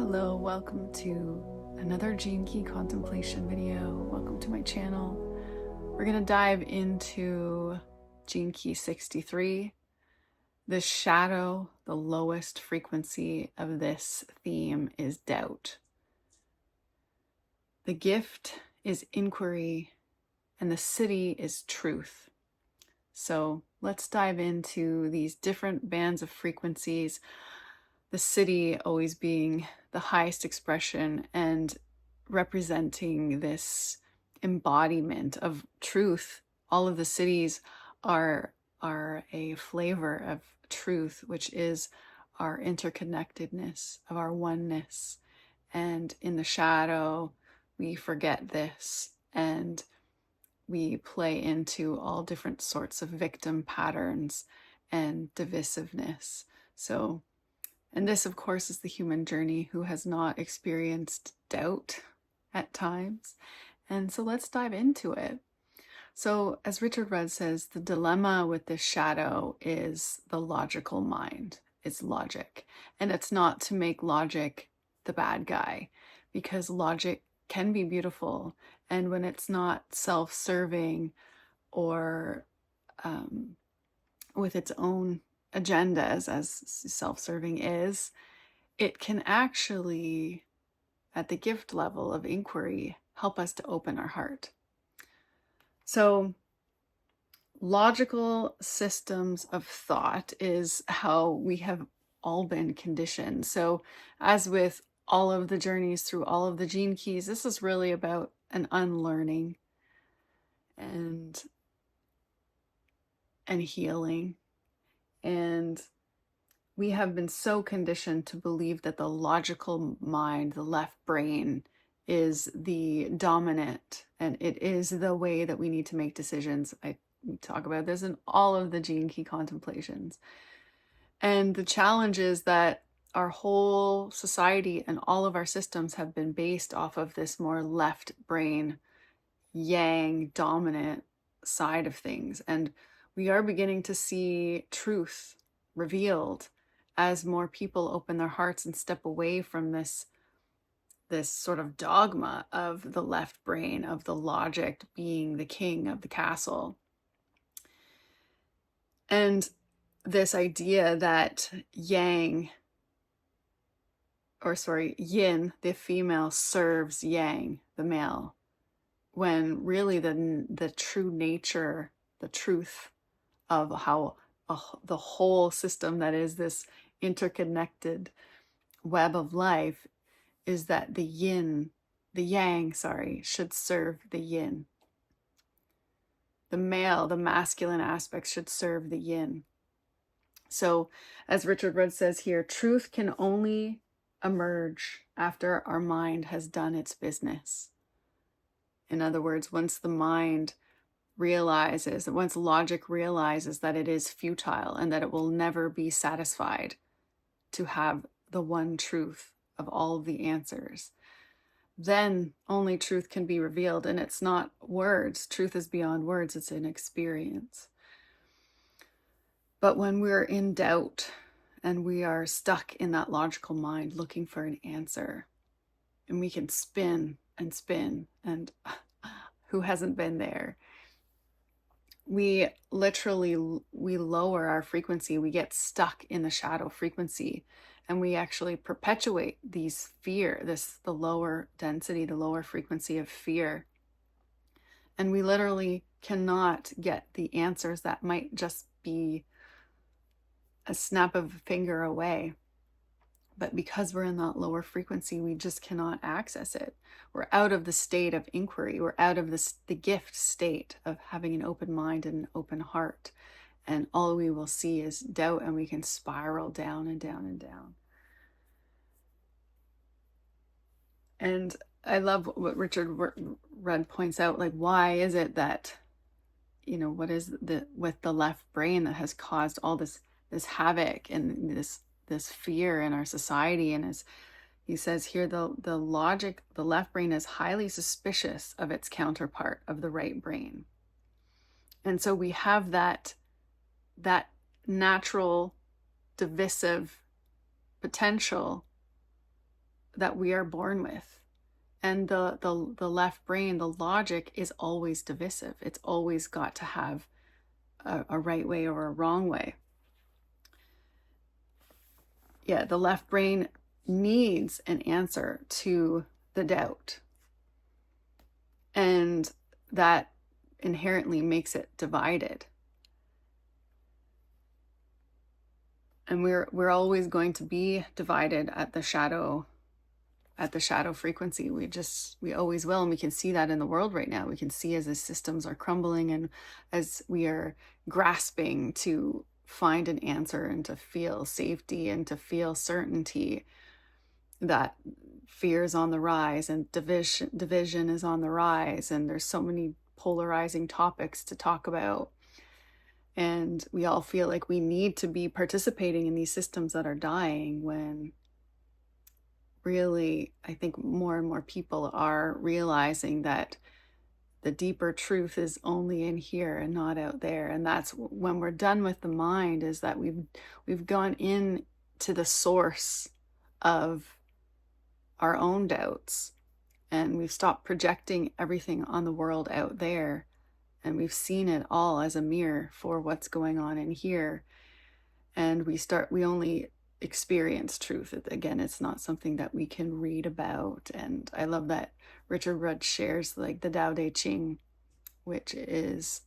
Hello, welcome to another Gene Key contemplation video. Welcome to my channel. We're going to dive into Gene Key 63. The shadow, the lowest frequency of this theme is doubt. The gift is inquiry, and the city is truth. So let's dive into these different bands of frequencies. The city always being the highest expression and representing this embodiment of truth. All of the cities are a flavor of truth, which is our interconnectedness, of our oneness. And in the shadow, we forget this and we play into all different sorts of victim patterns and divisiveness. And this, of course, is the human journey who has not experienced doubt at times. And so let's dive into it. So as Richard Rudd says, the dilemma with this shadow is the logical mind. It's logic. And it's not to make logic the bad guy, because logic can be beautiful. And when it's not self-serving or with its own agendas, as self-serving is, it can actually, at the gift level of inquiry, help us to open our heart. So logical systems of thought is how we have all been conditioned. So as with all of the journeys through all of the gene keys, this is really about an unlearning and healing. And we have been so conditioned to believe that the logical mind, the left brain, is the dominant, and it is the way that we need to make decisions. We talk about this in all of the Gene Key contemplations. And the challenge is that our whole society and all of our systems have been based off of this more left brain, yang, dominant side of things. And we are beginning to see truth revealed as more people open their hearts and step away from this sort of dogma of the left brain, of the logic being the king of the castle. And this idea that yin, the female, serves yang, the male, when really the true nature, the truth of how the whole system that is this interconnected web of life is that the yang should serve the yin. The male, the masculine aspects should serve the yin. So as Richard Rudd says here, truth can only emerge after our mind has done its business. In other words, once logic realizes that it is futile and that it will never be satisfied to have the one truth of all the answers, then only truth can be revealed. And it's not words. Truth is beyond words. It's an experience. But when we're in doubt and we are stuck in that logical mind looking for an answer, and we can spin and spin, and who hasn't been there? We lower our frequency. We get stuck in the shadow frequency, and we actually perpetuate the lower density, the lower frequency of fear. And we literally cannot get the answers that might just be a snap of a finger away. But because we're in that lower frequency, we just cannot access it. We're out of the state of inquiry. We're out of the gift state of having an open mind and an open heart. And all we will see is doubt, and we can spiral down and down and down. And I love what Richard Rudd points out, like, why is it that, what is with the left brain that has caused all this havoc and this fear in our society? And as he says here, the left brain is highly suspicious of its counterpart, of the right brain. And so we have that natural divisive potential that we are born with. And the left brain, the logic, is always divisive. It's always got to have a right way or a wrong way. Yeah, the left brain needs an answer to the doubt. And that inherently makes it divided. And we're always going to be divided at the shadow frequency. We always will. And we can see that in the world right now. We can see as the systems are crumbling and as we are grasping to find an answer and to feel safety and to feel certainty, that fear is on the rise and division is on the rise. And there's so many polarizing topics to talk about. And we all feel like we need to be participating in these systems that are dying, when really, I think more and more people are realizing that the deeper truth is only in here and not out there. And that's when we're done with the mind, is that we've gone in to the source of our own doubts, and we've stopped projecting everything on the world out there, and we've seen it all as a mirror for what's going on in here. And we only experience truth. Again, it's not something that we can read about. And I love that Richard Rudd shares like the Tao Te Ching, which is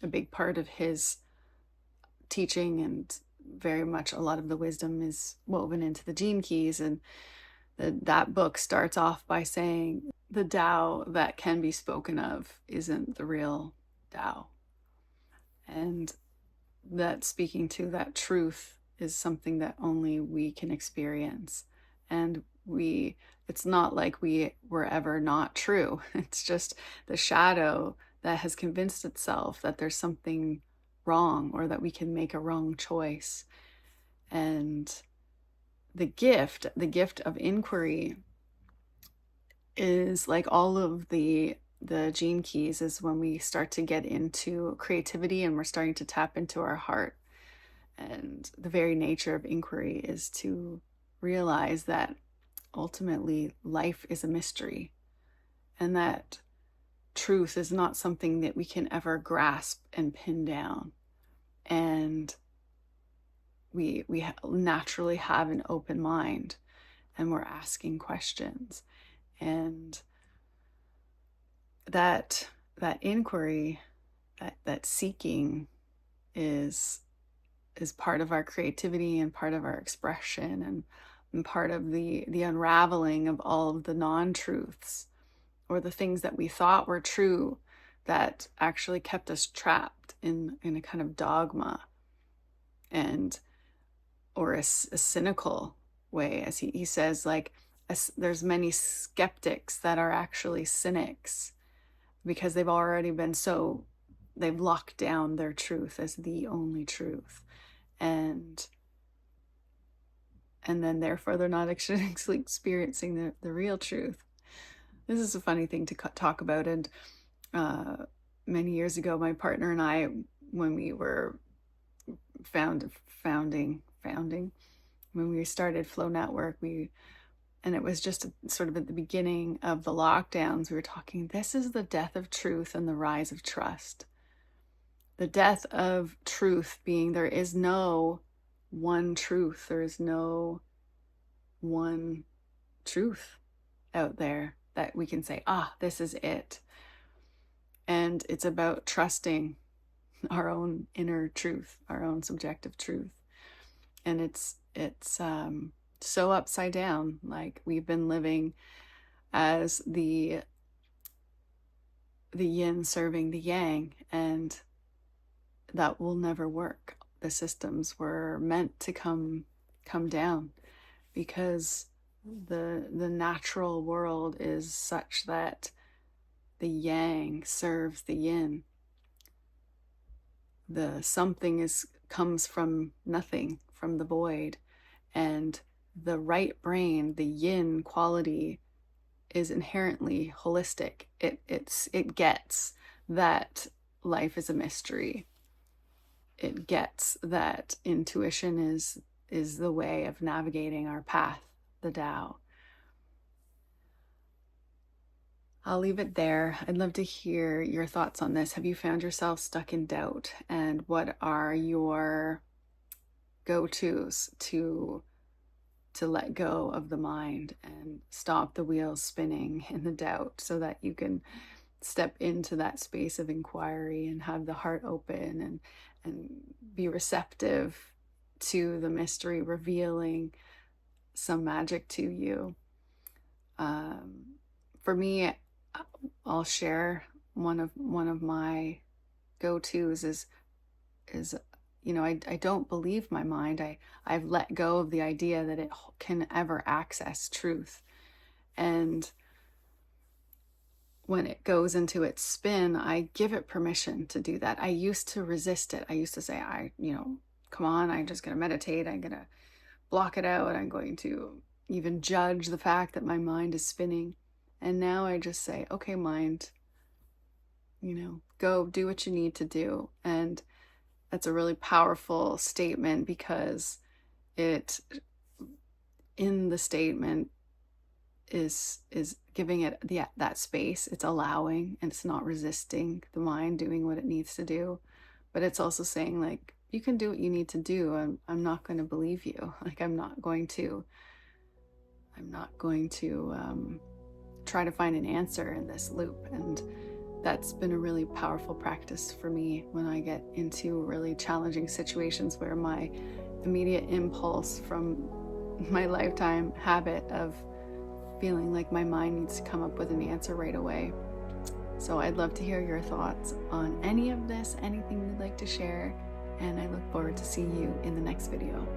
a big part of his teaching, and very much a lot of the wisdom is woven into the gene keys. And that book starts off by saying the Tao that can be spoken of isn't the real Tao. And that speaking to that truth is something that only we can experience. And it's not like we were ever not true. It's just the shadow that has convinced itself that there's something wrong, or that we can make a wrong choice. And the gift of inquiry is like all of the gene keys, is when we start to get into creativity and we're starting to tap into our heart. And the very nature of inquiry is to realize that ultimately life is a mystery, and that truth is not something that we can ever grasp and pin down. And we naturally have an open mind, and we're asking questions. And that inquiry, that seeking is part of our creativity and part of our expression, and part of the unraveling of all of the non-truths, or the things that we thought were true that actually kept us trapped in a kind of dogma, and or a cynical way. As he says, like, there's many skeptics that are actually cynics, because they've locked down their truth as the only truth. And then therefore they're not actually experiencing the real truth. This is a funny thing to talk about. And many years ago, my partner and I, when we were founding, when we started Flow Network, and it was just sort of at the beginning of the lockdowns, we were talking, this is the death of truth and the rise of trust. The death of truth being there is no one truth. There is no one truth out there that we can say, this is it. And it's about trusting our own inner truth, our own subjective truth. And it's so upside down. Like, we've been living as the yin serving the yang, and that will never work. The systems were meant to come down, because the natural world is such that the yang serves the yin. The something comes from nothing, from the void. And the right brain, the yin quality, is inherently holistic. It gets that life is a mystery. It gets that intuition is the way of navigating our path, the Tao. I'll leave it there. I'd love to hear your thoughts on this. Have you found yourself stuck in doubt? And what are your go-tos to let go of the mind and stop the wheels spinning in the doubt, so that you can step into that space of inquiry and have the heart open and be receptive to the mystery revealing some magic to you? For me, I'll share one of my go-tos is I don't believe my mind. I've let go of the idea that it can ever access truth. And when it goes into its spin, I give it permission to do that. I used to resist it. I used to say, come on, I'm just going to meditate. I'm going to block it out. I'm going to even judge the fact that my mind is spinning. And now I just say, okay, mind, go do what you need to do. And that's a really powerful statement, because it, in the statement, is giving it that space. It's allowing, and it's not resisting the mind doing what it needs to do. But it's also saying, like, you can do what you need to do. I'm not going to believe you. Like, I'm not going to try to find an answer in this loop. And that's been a really powerful practice for me when I get into really challenging situations where my immediate impulse from my lifetime habit of feeling like my mind needs to come up with an answer right away. So I'd love to hear your thoughts on any of this, anything you'd like to share, and I look forward to seeing you in the next video.